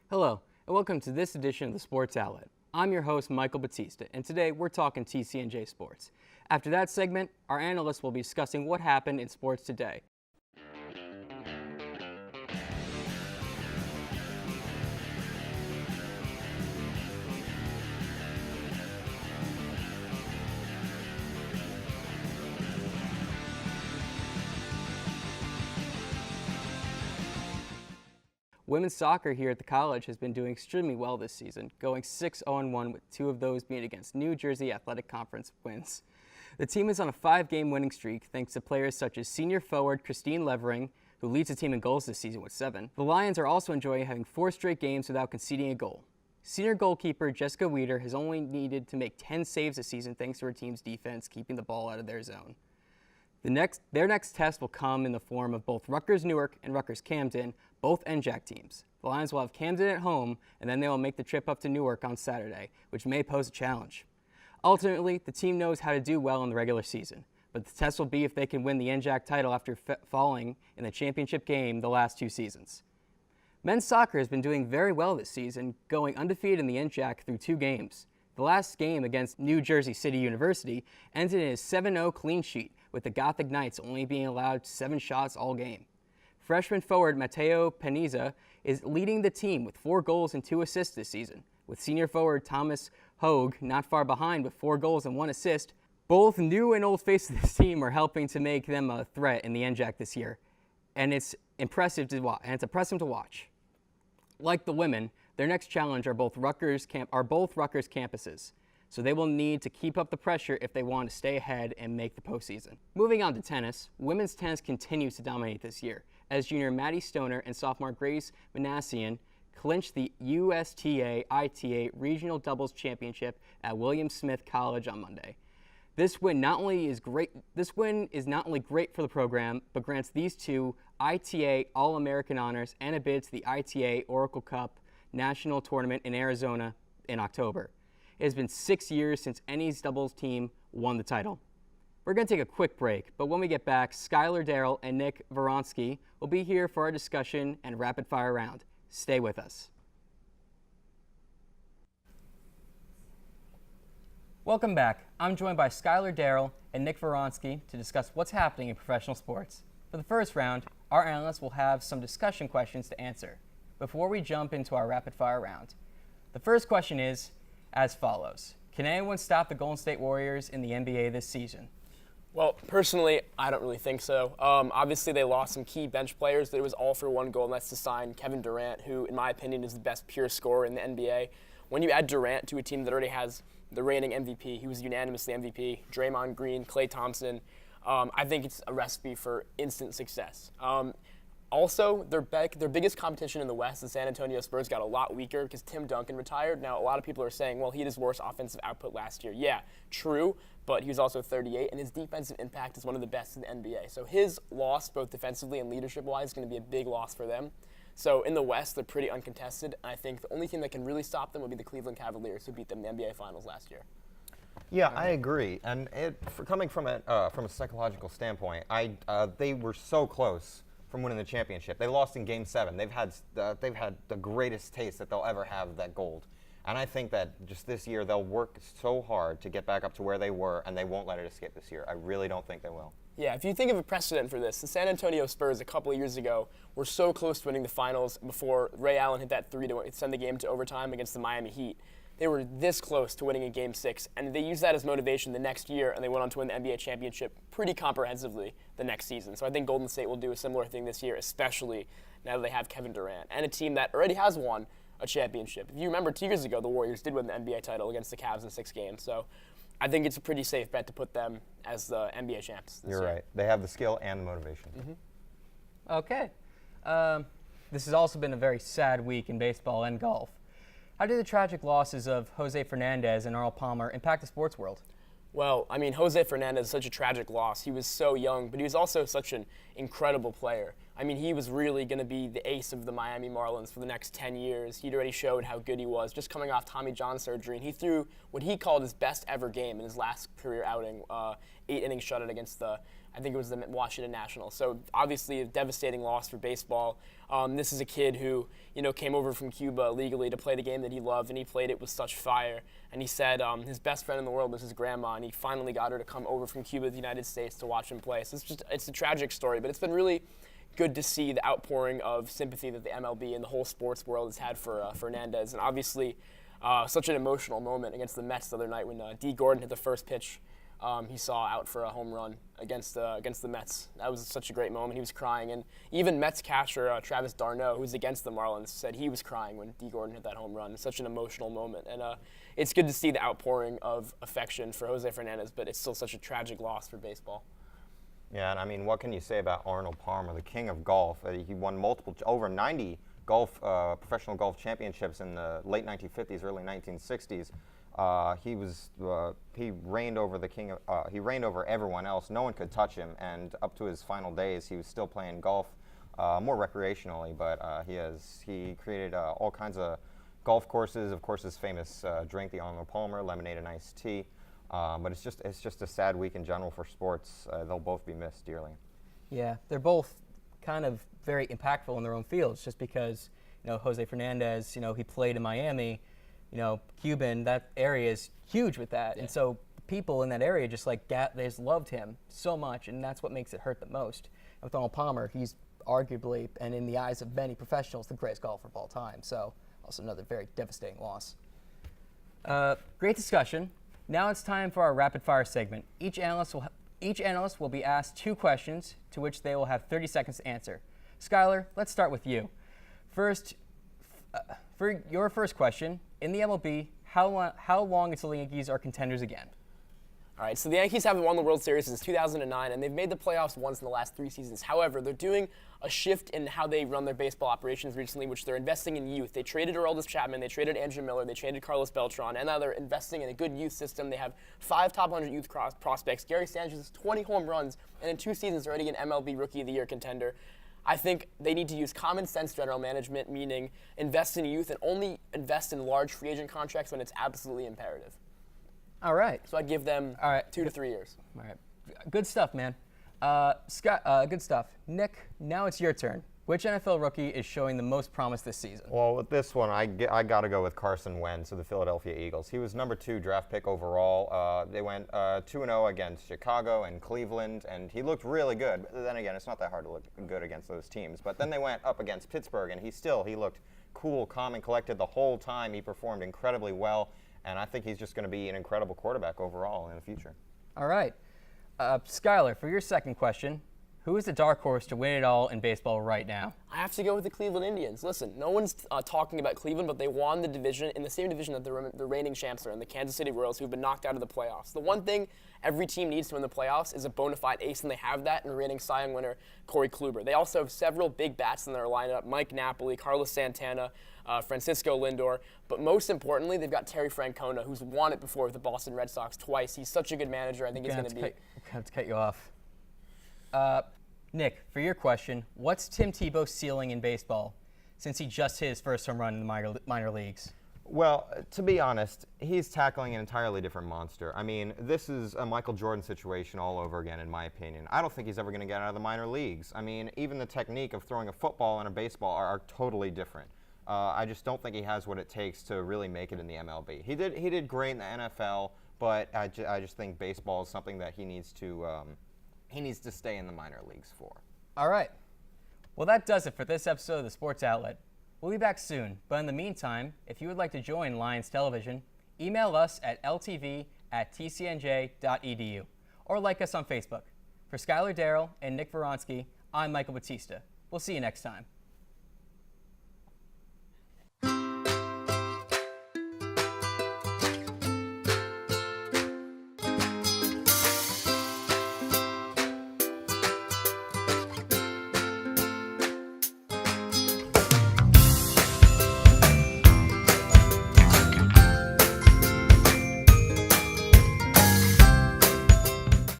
Hello, and welcome to this edition of the Sports Outlet. I'm your host, Michael Battista, and today we're talking TCNJ sports. After that segment, our analysts will be discussing what happened in sports today. Women's soccer here at the college has been doing extremely well this season, going 6-0-1 with two of those being against New Jersey Athletic Conference wins. The team is on a 5-game winning streak thanks to players such as senior forward Christine Levering, who leads the team in goals this season with 7. The Lions are also enjoying having 4 straight games without conceding a goal. Senior goalkeeper Jessica Weider has only needed to make 10 saves this season thanks to her team's defense keeping the ball out of their zone. Their next test will come in the form of both Rutgers Newark and Rutgers Camden, both NJAC teams. The Lions will have Camden at home, and then they will make the trip up to Newark on Saturday, which may pose a challenge. Ultimately, the team knows how to do well in the regular season, but the test will be if they can win the NJAC title after falling in the championship game the last 2 seasons. Men's soccer has been doing very well this season, going undefeated in the NJAC through 2 games. The last game against New Jersey City University ended in a 7-0 clean sheet, with the Gothic Knights only being allowed 7 shots all game. Freshman forward Mateo Peniza is leading the team with 4 goals and 2 assists this season, with senior forward Thomas Hogue not far behind with 4 goals and 1 assist. Both new and old faces of this team are helping to make them a threat in the NJAC this year, and it's impressive to watch. Like the women, their next challenge are both Rutgers campuses, so they will need to keep up the pressure if they want to stay ahead and make the postseason. Moving on to tennis, women's tennis continues to dominate this year, as junior Maddie Stoner and sophomore Grace Manassian clinched the USTA-ITA Regional Doubles Championship at William Smith College on Monday. This win is not only great for the program, but grants these two ITA All-American honors and a bid to the ITA Oracle Cup National Tournament in Arizona in October. It has been 6 years since any doubles team won the title. We're going to take a quick break, but when we get back, Skylar, Darel, and Nick Veronsky will be here for our discussion and rapid-fire round. Stay with us. Welcome back. I'm joined by Skylar, Darel, and Nick Veronsky to discuss what's happening in professional sports. For the first round, our analysts will have some discussion questions to answer before we jump into our rapid-fire round. The first question is as follows. Can anyone stop the Golden State Warriors in the NBA this season? Well, personally, I don't really think so. Obviously, they lost some key bench players, but it was all for one goal, and that's to sign Kevin Durant, who, in my opinion, is the best pure scorer in the NBA. When you add Durant to a team that already has the reigning MVP, he was unanimously MVP, Draymond Green, Klay Thompson, I think it's a recipe for instant success. Also, their biggest competition in the West, the San Antonio Spurs, got a lot weaker because Tim Duncan retired. Now, a lot of people are saying, well, he had his worst offensive output last year. Yeah, true, but he was also 38, and his defensive impact is one of the best in the NBA. So his loss, both defensively and leadership-wise, is going to be a big loss for them. So in the West, they're pretty uncontested, and I think the only team that can really stop them would be the Cleveland Cavaliers, who beat them in the NBA Finals last year. Yeah, I agree. And coming from a psychological standpoint, they were so close from winning the championship. They lost in Game 7. They've had the greatest taste that they'll ever have of that gold. And I think that just this year they'll work so hard to get back up to where they were, and they won't let it escape this year. I really don't think they will. Yeah, if you think of a precedent for this, the San Antonio Spurs a couple of years ago were so close to winning the finals before Ray Allen hit that 3 to send the game to overtime against the Miami Heat. They were this close to winning in Game 6, and they used that as motivation the next year, and they went on to win the NBA championship pretty comprehensively the next season. So I think Golden State will do a similar thing this year, especially now that they have Kevin Durant, and a team that already has won a championship. If you remember 2 years ago, the Warriors did win the NBA title against the Cavs in 6 games. So I think it's a pretty safe bet to put them as the NBA champs this year. You're right. They have the skill and the motivation. Mm-hmm. Okay. This has also been a very sad week in baseball and golf. How do the tragic losses of Jose Fernandez and Arnold Palmer impact the sports world? Well, I mean, Jose Fernandez is such a tragic loss. He was so young, but he was also such an incredible player. I mean, he was really going to be the ace of the Miami Marlins for the next 10 years. He'd already showed how good he was, just coming off Tommy John surgery. And he threw what he called his best ever game in his last career outing, 8-inning shutout against I think it was the Washington Nationals. So obviously a devastating loss for baseball. This is a kid who, came over from Cuba legally to play the game that he loved, and he played it with such fire. And he said his best friend in the world was his grandma, and he finally got her to come over from Cuba to the United States to watch him play. So it's a tragic story, but it's been really good to see the outpouring of sympathy that the MLB and the whole sports world has had for Fernandez. And obviously such an emotional moment against the Mets the other night when D. Gordon hit the first pitch he saw out for a home run against the Mets. That was such a great moment. He was crying. And even Mets catcher Travis d'Arnaud, who's against the Marlins, said he was crying when D. Gordon hit that home run. It's such an emotional moment. And it's good to see the outpouring of affection for Jose Fernandez, but it's still such a tragic loss for baseball. Yeah, and I mean, what can you say about Arnold Palmer, the king of golf? He won over 90 professional golf championships in the late 1950s, early 1960s. He reigned over he reigned over everyone else. No one could touch him, and up to his final days, he was still playing golf, more recreationally. But he created all kinds of golf courses. Of course, his famous drink, the Arnold Palmer lemonade and iced tea. But it's just a sad week in general for sports. They'll both be missed dearly. Yeah, they're both kind of very impactful in their own fields. Just because Jose Fernandez, he played in Miami, Cuban, that area is huge with that, and so people in that area just they just loved him so much, and that's what makes it hurt the most. And with Arnold Palmer, he's arguably, and in the eyes of many professionals, the greatest golfer of all time. So also another very devastating loss. Great discussion. Now it's time for our rapid fire segment. Each analyst will be asked 2 questions to which they will have 30 seconds to answer. Skylar, let's start with you. First, for your first question, in the MLB, how long until the Yankees are contenders again? All right, so the Yankees haven't won the World Series since 2009, and they've made the playoffs once in the last 3 seasons. However, they're doing a shift in how they run their baseball operations recently, which they're investing in youth. They traded Aroldis Chapman, they traded Andrew Miller, they traded Carlos Beltran, and now they're investing in a good youth system. They have 5 top 100 youth prospects. Gary Sanchez has 20 home runs, and in 2 seasons already an MLB Rookie of the Year contender. I think they need to use common sense general management, meaning invest in youth and only invest in large free agent contracts when it's absolutely imperative. All right. So I'd give them 2 to 3 years. All right. Good stuff, man. Scott, good stuff. Nick, now it's your turn. Which NFL rookie is showing the most promise this season? Well, with this one, I got to go with Carson Wentz of the Philadelphia Eagles. He was number 2 draft pick overall. They went 2-0 against Chicago and Cleveland, and he looked really good. But then again, it's not that hard to look good against those teams. But then they went up against Pittsburgh, and he looked cool, calm, and collected the whole time. He performed incredibly well, and I think he's just going to be an incredible quarterback overall in the future. All right. Skylar, for your second question, who is the dark horse to win it all in baseball right now? I have to go with the Cleveland Indians. Listen, no one's talking about Cleveland, but they won the division in the same division that the reigning champs are in, the Kansas City Royals, who've been knocked out of the playoffs. The one thing every team needs to win the playoffs is a bona fide ace, and they have that in reigning Cy Young winner Corey Kluber. They also have several big bats in their lineup: Mike Napoli, Carlos Santana, Francisco Lindor. But most importantly, they've got Terry Francona, who's won it before with the Boston Red Sox twice. He's such a good manager. I think he's going to be. I have to cut you off. Nick, for your question, what's Tim Tebow's ceiling in baseball since he just hit his first home run in the minor leagues? Well, to be honest, he's tackling an entirely different monster. I mean, this is a Michael Jordan situation all over again, in my opinion. I don't think he's ever going to get out of the minor leagues. I mean, even the technique of throwing a football and a baseball are totally different. I just don't think he has what it takes to really make it in the MLB. He did great in the NFL, but I just think baseball is something that he needs to stay in the minor leagues for. All right. Well, that does it for this episode of the Sports Outlet. We'll be back soon, but in the meantime, if you would like to join Lions Television, email us at ltv@tcnj.edu or like us on Facebook. For Skylar, Darel, and Nick Veronsky, I'm Michael Battista. We'll see you next time.